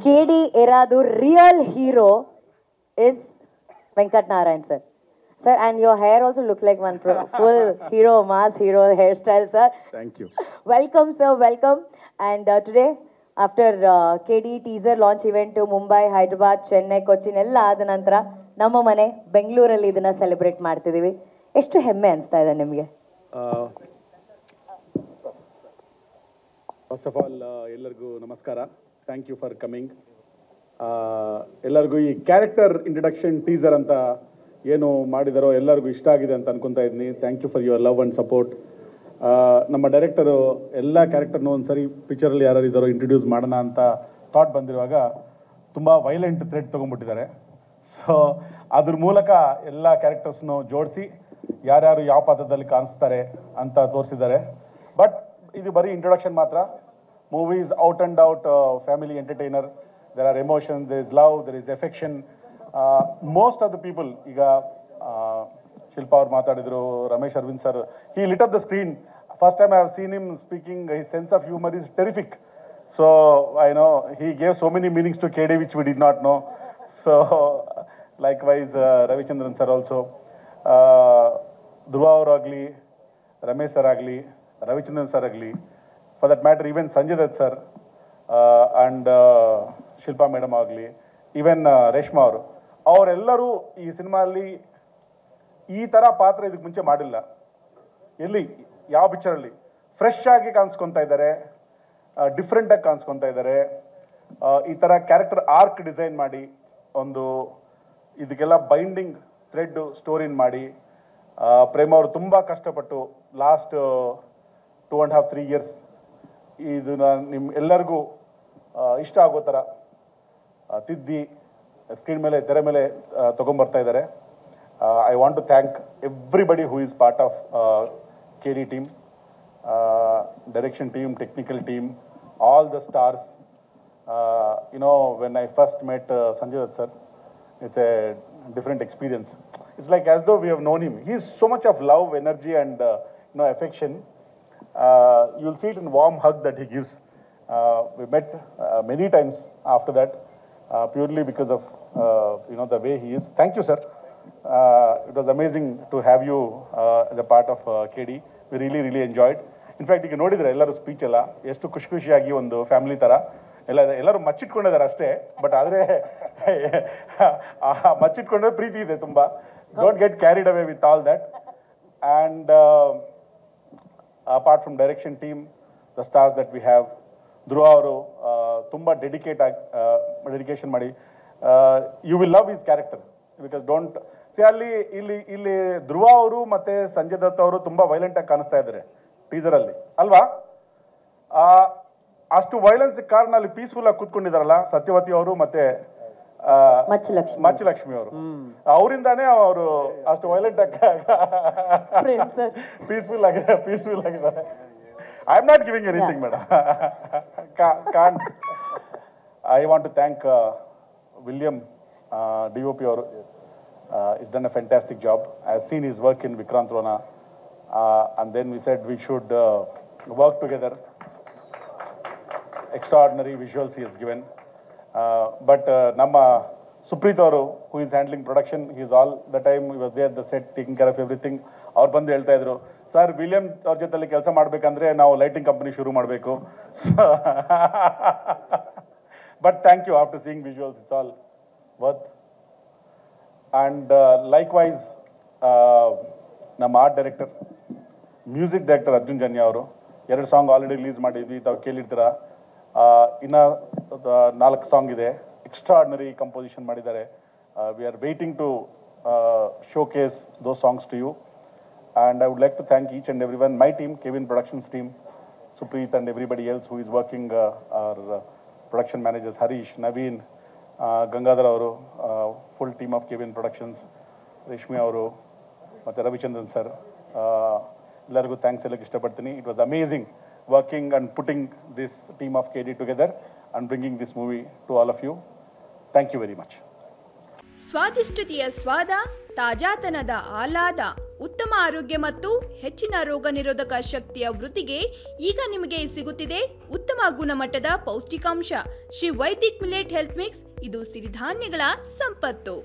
KD Eradu real hero is Venkat Narayan sir. Sir, and your hair also looks like one full hero, mass hero hairstyle, sir. Thank you. Welcome, sir, welcome. And today, after KD teaser launch event to Mumbai, Hyderabad, Chennai, Cochin ಎಲ್ಲ ಆದ ನಂತರ ನಮ್ಮ ಮನೆ ಬೆಂಗಳೂರಲ್ಲಿ ಇದನ್ನ celebrate ಮಾಡ್ತಿದ್ದೀವಿ. ಎಷ್ಟು ಹೆಮ್ಮೆ ಅನಿಸ್ತಾ ಇದೆ ನಿಮಗೆ? ಫಸ್ಟ್ ಆಫ್ ಆಲ್ ಎಲ್ಲರಿಗೂ ನಮಸ್ಕಾರ. Thank you for coming. ಎಲ್ಲರಿಗೂ ಈ ಕ್ಯಾರೆಕ್ಟರ್ ಇಂಟ್ರಡಕ್ಷನ್ ಟೀಸರ್ ಅಂತ ಏನು ಮಾಡಿದಾರೋ ಎಲ್ಲರಿಗೂ ಇಷ್ಟ ಆಗಿದೆ ಅಂತ ಅನ್ಕೊತಾ ಇದ್ದೀನಿ. Thank you for your love and support. ನಮ್ಮ ಡೈರೆಕ್ಟರು ಎಲ್ಲ ಕ್ಯಾರೆಕ್ಟರ್ನೂ ಒಂದು ಸರಿ ಪಿಕ್ಚರಲ್ಲಿ ಯಾರು ಇದ್ದಾರೋ ಇಂಟ್ರೊಡ್ಯೂಸ್ ಮಾಡೋಣ ಅಂತ ಥಾಟ್ ಬಂದಿರುವಾಗ ತುಂಬ ವೈಲೆಂಟ್ ಥ್ರೆಡ್ ತೊಗೊಂಡ್ಬಿಟ್ಟಿದ್ದಾರೆ. ಸೊ ಅದ್ರ ಮೂಲಕ ಎಲ್ಲ ಕ್ಯಾರೆಕ್ಟರ್ಸ್ನು ಜೋಡಿಸಿ ಯಾರ್ಯಾರು ಯಾವ ಪಾತ್ರದಲ್ಲಿ ಕಾಣಿಸ್ತಾರೆ ಅಂತ ತೋರಿಸಿದ್ದಾರೆ. ಬಟ್ ಇದು ಬರೀ ಇಂಟ್ರೊಡಕ್ಷನ್ ಮಾತ್ರ. Movie is out and out family entertainer. There are emotions, there is love, there is affection. Most of the people, ಈಗ ಶಿಲ್ಪಾ ಅವ್ರು ಮಾತಾಡಿದ್ರು, Ramesh Aravind sir, he lit up the screen. First time I have seen him speaking. His sense of humour is terrific. So I know he gave so many meanings to KD which we did not know. So likewise Ravichandran sir also, Dhruva ಅವರಾಗಲಿ, Ramesh sir ಆಗಲಿ, Ravichandran sir ಆಗಲಿ, for that matter even Sanjay Dutt sir and Shilpa madam ಆಗಲಿ, even Reshma ಅವರು, ಅವರೆಲ್ಲರೂ ಈ ಸಿನಿಮಾಲ್ಲಿ ಈ ಥರ ಪಾತ್ರ ಇದಕ್ಕೆ ಮುಂಚೆ ಮಾಡಿಲ್ಲ. ಎಲ್ಲಿ ಯಾವ ಪಿಕ್ಚರಲ್ಲಿ ಫ್ರೆಶ್ ಆಗಿ ಕಾಣಿಸ್ಕೊತಾ ಇದ್ದಾರೆ, ಡಿಫ್ರೆಂಟಾಗಿ ಕಾಣಿಸ್ಕೊತಾ ಇದ್ದಾರೆ. ಈ ಥರ ಕ್ಯಾರೆಕ್ಟರ್ ಆರ್ಕ್ ಡಿಸೈನ್ ಮಾಡಿ ಒಂದು ಇದಕ್ಕೆಲ್ಲ ಬೈಂಡಿಂಗ್ ಥ್ರೆಡ್ ಸ್ಟೋರಿನ ಮಾಡಿ ಪ್ರೇಮ ಅವರು ತುಂಬ ಕಷ್ಟಪಟ್ಟು ಲಾಸ್ಟ್ 2.5-3 years ಇದನ್ನ ನಿಮ್ಮ ಎಲ್ಲರಿಗೂ ಇಷ್ಟ ಆಗೋ ಥರ ತಿದ್ದಿ ಸ್ಕ್ರೀನ್ ಮೇಲೆ, ತೆರೆ ಮೇಲೆ ತೊಗೊಂಬರ್ತಾ ಇದ್ದಾರೆ. I want to thank everybody who is part of KD team, direction team, technical team, all the stars. When I first met Sanjay Dutt sir, it's a different experience. It's like as though we have known him. He is so much of love, energy and affection. You'll see it in warm hug that he gives. We met many times after that, purely because of the way he is. Thank you, sir. It was amazing to have you as a part of KD. We really enjoyed. In fact, ಈಗ ನೋಡಿದ್ರೆ ಎಲ್ಲರೂ speech ಎಲ್ಲ ಎಷ್ಟು ಖುಷಿಯಾಗಿ ಒಂದು family ಥರ ಎಲ್ಲರೂ ಮಚ್ಚಿಟ್ಕೊಂಡಿದ್ದಾರೆ ಅಷ್ಟೇ. ಬಟ್ ಆದರೆ ಮಚ್ಚಿಟ್ಕೊಂಡ್ರೆ ಪ್ರೀತಿ ಇದೆ ತುಂಬ. Don't get carried away with all that. And apart from direction team, the stars that we have, Dhruva ಅವರು ತುಂಬ ಡೆಡಿಕೇಶನ್ ಮಾಡಿ, you will love his character. Because don't see ಇಲ್ಲಿ ಧ್ರುವ ಅವರು ಮತ್ತು ಸಂಜಯ್ ದತ್ ಅವರು ತುಂಬ ವೈಲೆಂಟಾಗಿ ಕಾಣಿಸ್ತಾ ಇದ್ದಾರೆ ಟೀಸರಲ್ಲಿ ಅಲ್ವಾ? ಅಷ್ಟು ವೈಲೆನ್ಸ್ ಕಾರಣ ಅಲ್ಲಿ ಪೀಸ್ಫುಲ್ ಆಗಿ ಕೂತ್ಕೊಂಡಿದಾರಲ್ಲ ಸತ್ಯವತಿ ಅವರು ಮತ್ತೆ ಮಚ್ಚಲಕ್ಷ್ಮಿ ಅವರು. ಅವರಿಂದಾನೇ ಅವರು ಅಷ್ಟು ವೈಲೆಂಟ್ ಆಗಿ ಪೀಸ್ಫುಲ್ ಆಗಿದ್ದಾರೆ. I am not giving anything madam. Can't. I want to thank William, DOP ಅವರು. He's done a fantastic job. I have seen his work in Vikrant Rona, and then we said we should work together. Extraordinary visuals he has given. But Namma Supreet ಅವರು, who is handling production, he is all the time, he was there at the set taking care of everything. ಅವ್ರು ಬಂದು ಹೇಳ್ತಾ ಇದ್ರು, sir William ಅವ್ರ ಜೊತೆಲಿ ಕೆಲಸ ಮಾಡಬೇಕಂದ್ರೆ ನಾವು ಲೈಟಿಂಗ್ ಕಂಪನಿ ಶುರು ಮಾಡಬೇಕು. But thank you. After seeing visuals, it's all worth. And likewise ನಮ್ಮ art director, music director Arjun Janya ಅವರು 2 ಸಾಂಗ್ ಆಲ್ರೆಡಿ ರಿಲೀಸ್ ಮಾಡಿದ್ವಿ, ತಾವು ಕೇಳಿರ್ತೀರ. ಇನ್ನು 4 ಸಾಂಗ್ ಇದೆ. ಎಕ್ಸ್ಟ್ರಾರ್ಡಿನರಿ ಕಂಪೋಸಿಷನ್ ಮಾಡಿದ್ದಾರೆ. We are waiting to showcase those songs to you. And I would like to thank each and everyone, my team, Kevin Productions team, Supreet and everybody else who is working, our production managers, Harish, Naveen, Gangadhar avaru, full team of Kevin Productions, Reshmi avaru, ಮತ್ತೆ Ravichandran sir, ಎಲ್ಲರಿಗೂ thanks ಹೇಳಕ್ಕೆ ಇಷ್ಟಪಡ್ತೀನಿ. It was amazing working and putting this team of KD together and bringing this movie to all of you. Thank you very much. ಸ್ವಾದಿಷ್ಟತೆಯ ಸ್ವಾದ, ತಾಜಾತನದ ಆಹ್ಲಾದ, ಉತ್ತಮ ಆರೋಗ್ಯ ಮತ್ತು ಹೆಚ್ಚಿನ ರೋಗ ನಿರೋಧಕ ಶಕ್ತಿಯ ವೃದ್ಧಿಗೆ ಈಗ ನಿಮಗೆ ಸಿಗುತ್ತಿದೆ ಉತ್ತಮ ಗುಣಮಟ್ಟದ ಪೌಷ್ಟಿಕಾಂಶ Shri Vaidik millet health mix. ಇದು ಸಿರಿಧಾನ್ಯಗಳ ಸಂಪತ್ತು.